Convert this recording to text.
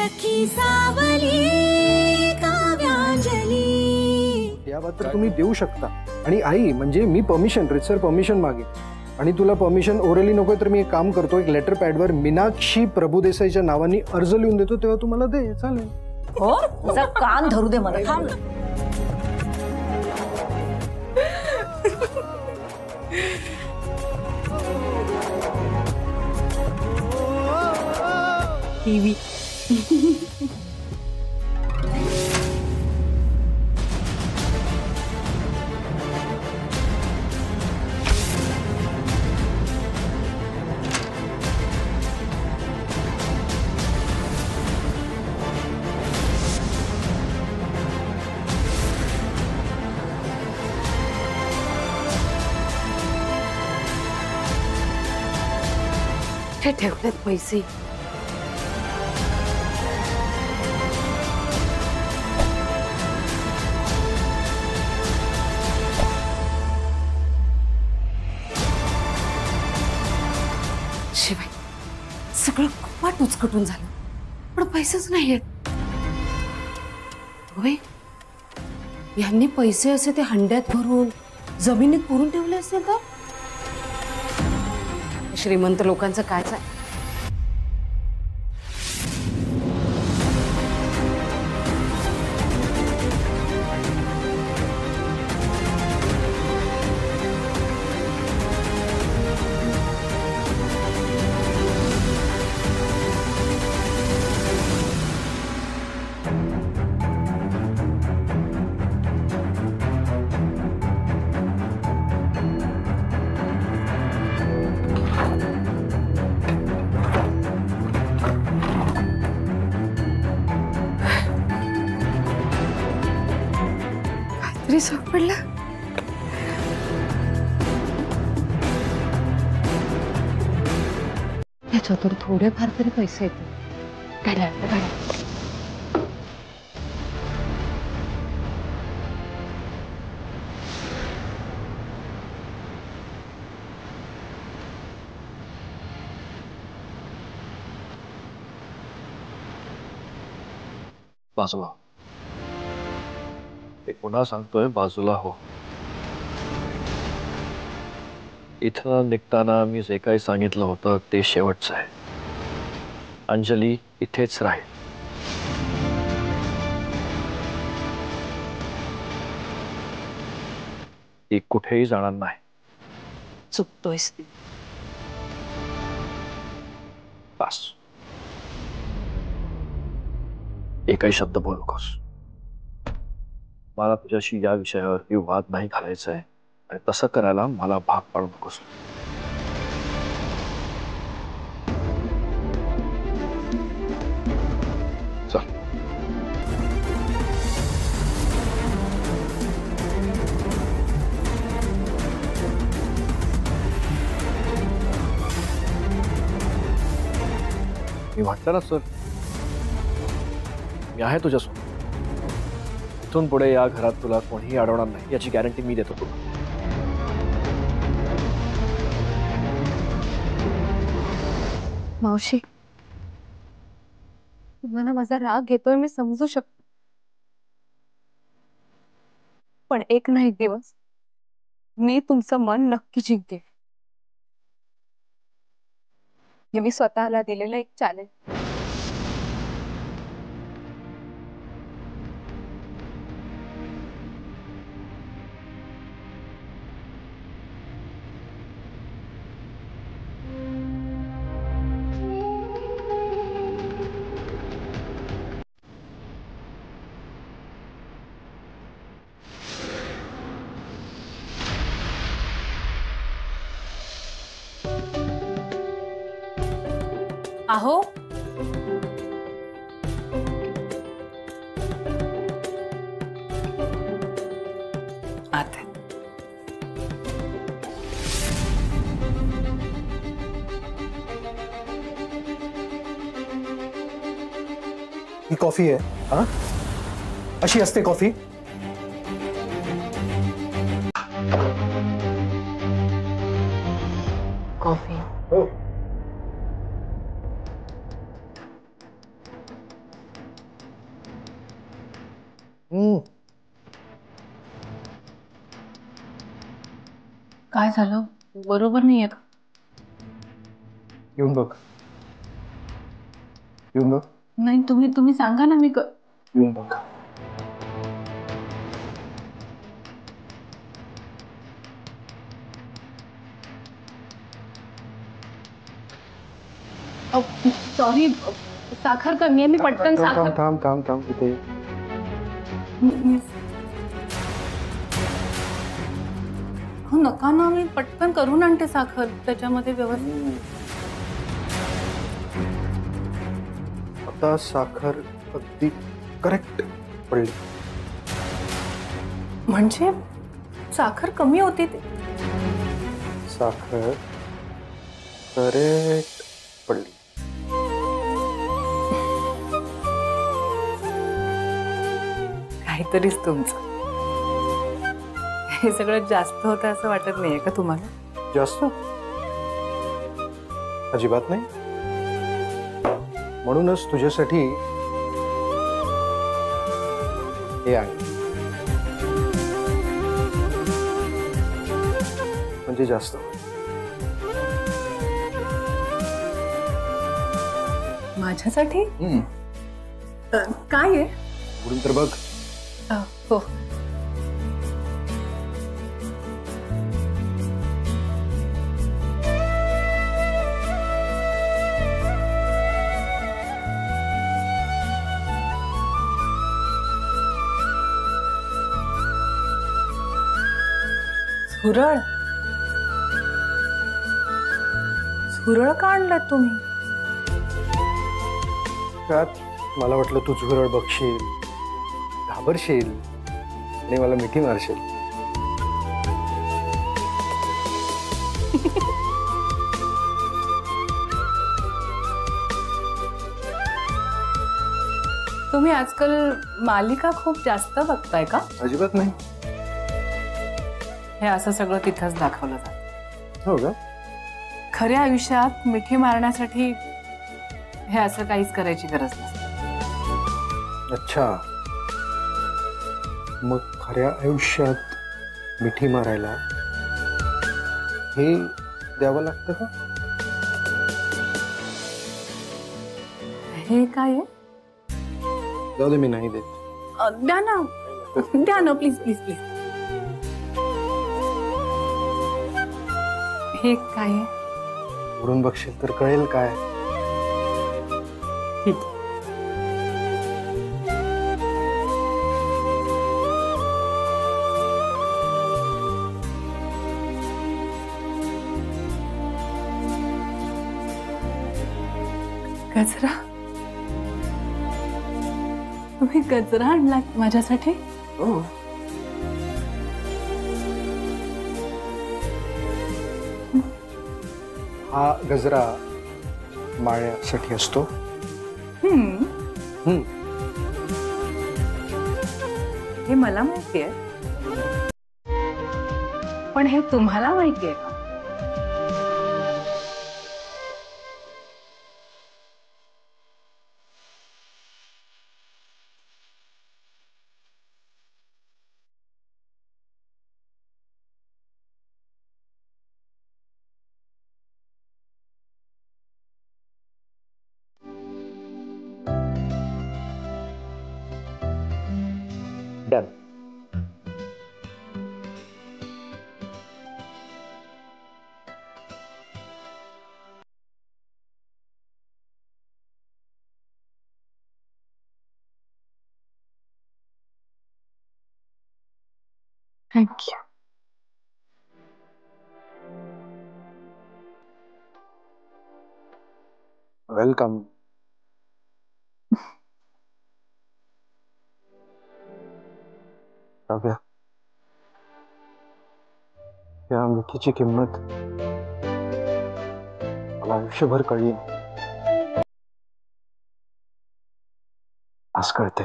सखी सावली काव्यांजली। या बात तर तुम्ही देऊ शकता। आणि आई म्हणजे मी परमिशन रितसर परमिशन मागे आणि तुला परमिशन ओरली नकोय तर मी एक काम करतो, एक लेटर पॅडवर मीनाक्षी प्रभुदेसाईच्या नावाने अर्ज लिहून देतो, तेव्हा तू मला दे, चालेल? हो तुझा कान धरू दे मला। थांब टीव्ही ठेवलेत पैसे। शिवाय सगळं कपाट उचकटून झालं पण पैसेच नाहीयेत। होय यांनी पैसे असे ते हंड्यात भरून जमिनीत पुरून ठेवले असेल तर श्रीमंत लोकांचं काय आहे? काहीतरी सापडला। त्याच्यातून थोडेफार तरी पैसे येतील। गाड्या बाजूला एक पुन्हा सांगतोय, बाजूला हो। इथं निघताना मी जे काही सांगितलं होतं ते शेवटचं आहे। अंजली इथेच राहील। ती कुठेही जाणार नाही। चुकतोयस बस एकही शब्द बोलू नकोस। मला तुझ्याशी या विषयावर वाद नाही घालायचा आहे आणि तसं करायला मला भाग पाडू नकोस। चल मी म्हटलं ना सर, मी आहे तुझ्यासोबत। इथून पुढे या घरात तुला कोणीही अडवणार नाही याची गॅरंटी मी देतो तुला। मावशी तुम्हाला माझा राग येतोय मी समजू शकतो, पण एक ना एक दिवस मी तुमचं मन नक्की जिंकते। हे मी स्वतःला दिलेलं एक चॅलेंज। आहो आते ही कॉफी आहे। हा अशी असते कॉफी? कॉफी हो काय झालं? बरोबर नाही येत. येऊन बघ. येऊन बघ. नाही, तुम्ही सांगा ना. येऊन बघ. सॉरी, साखर कमी आहे. मी पटकन थांब साखर. थांब थांब थांब इथे. हो नका ना, मी पटकन करून आणते साखर त्याच्यामध्ये व्यवस्थित. आता साखर अगदी करेक्ट पडली. म्हणजे साखर कमी होती ते. साखर करेक्ट पडली. काहीतरीच तुमचं. हे सगळं जास्त होतं असं वाटत नाहीये का तुम्हाला? जास्त अजिबात नाही. म्हणूनच तुझ्यासाठी हे आहे. म्हणजे जास्त. माझ्यासाठी काय आहे? पुढून तर बघ. हो. झुरळ. झुरळ का आणलात तुम्ही? त्यात मला वाटलं तू झुरळ बघशील, घाबरशील आणि मला मिठी मारशील. तुम्ही आजकाल मालिका खूप जास्त बघताय का? अजिबात नाही. हे असं सगळं तिथंच दाखवलं जातं. हो का? खऱ्या आयुष्यात मिठी मारण्यासाठी हे असं काहीच करायची गरज नसते. अच्छा, मग खऱ्या आयुष्यात मिठी मारायला हे द्यावं लागतं का? हे काय आहे? जाऊ दे, मी नाही देत. द्या ना, द्या ना, प्लीज प्लीज प्लीज. हे काय आहे? उडून बघशील तर कळेल काय. ठीक. गजरा. तुम्ही गजरा आणलात माझ्यासाठी? हो. हा गजरा माळ्यासाठी असतो. हे मला माहिती आहे, पण हे तुम्हाला माहिती आहे का? डन. थँक्यू. वेलकम. काव्या, या मिठीची किंमत मला आयुष्यभर कळली. आज कळते.